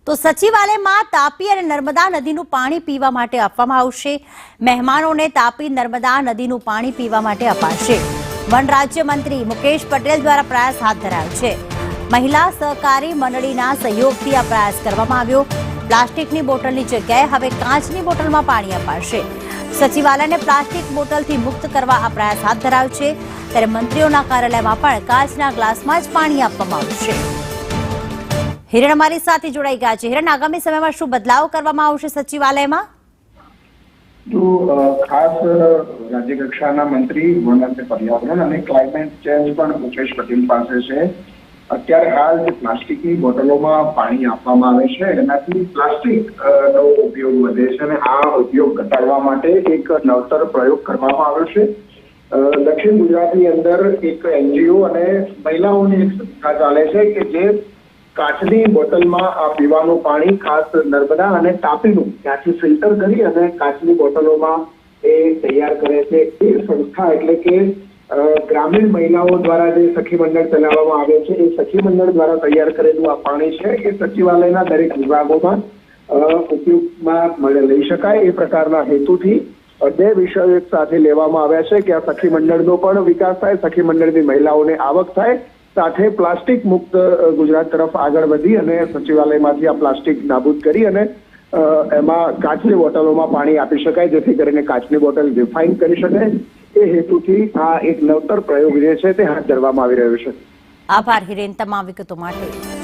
તો સચિવાલયમાં તાપી અને નર્મદા નદીનું પાણી પીવા માટે આપવામાં આવશે। મહેમાનોને તાપી નર્મદા નદીનું પાણી પીવા માટે અપાશે। વન રાજ્યમંત્રી મુકેશ પટેલ દ્વારા પ્રયાસ હાથ ધરાયો છે। મહિલા સહકારી મંડળીના સહયોગથી આ પ્રયાસ કરવામાં આવ્યો। પ્લાસ્ટિકની બોટલની જગ્યાએ હવે કાચની બોટલમાં પાણી અપાશે। સચિવાલયને પ્લાસ્ટિક બોટલથી મુક્ત કરવા આ પ્રયાસ હાથ ધરાયો છે। ત્યારે મંત્રીઓના કાર્યાલયમાં પણ કાચના ગ્લાસમાં જ પાણી આપવામાં આવશે। હિરણ અમારી સાથે જોડાઈ ગયા છે। હિરણ, આગામી સમયમાં શું બદલાવ કરવામાં આવશે સચિવાલયમાં? તો ખાસ રાજ્ય કક્ષાના મંત્રી વન અને પર્યાવરણ અને ક્લાઇમેટ ચેન્જ પણ મુકેશ પટેલ પાસે છે। અત્યારે હાલ જે પ્લાસ્ટિકની બોટલોમાં પાણી આપવામાં આવે છે એનાથી પ્લાસ્ટિક નો ઉપયોગ વધે છે અને આ ઉપયોગ ઘટાડવા માટે એક નવતર પ્રયોગ કરવામાં આવ્યો છે। દક્ષિણ ગુજરાતની અંદર એક એનજીઓ અને મહિલાઓની એક સંસ્થા ચાલે છે કે જે કાચની બોટલમાં આ પીવાનું પાણી ખાસ નર્મદા અને તાપીનું ત્યાંથી ફિલ્ટર કરી અને કાચની બોટલોમાં એ તૈયાર કરે છે। એ સંસ્થા એટલે કે ગ્રામીણ મહિલાઓ દ્વારા જે સખી મંડળ ચલાવવામાં આવે છે એ સખી મંડળ દ્વારા તૈયાર કરેલું આ પાણી છે એ સચિવાલયના દરેક વિભાગોમાં ઉપયોગમાં લઈ શકાય એ પ્રકારના હેતુથી બે વિષયો એક સાથે લેવામાં આવ્યા છે કે આ સખી મંડળનો પણ વિકાસ થાય, સખી મંડળની મહિલાઓને આવક થાય, સાથે પ્લાસ્ટિક મુક્ત ગુજરાત તરફ આગળ વધી અને સચિવાલયમાંથી આ પ્લાસ્ટિક નાબૂદ કરી અને એમાં કાચની બોટલોમાં પાણી આપી શકાય, જેથી કરીને કાચની બોટલ રિફાઇન કરી શકાય। એ હેતુથી આ એક નવતર પ્રયોગ જે છે તે હાથ ધરવામાં આવી રહ્યો છે। આભાર હિરેન તમામ વિગતો માટે।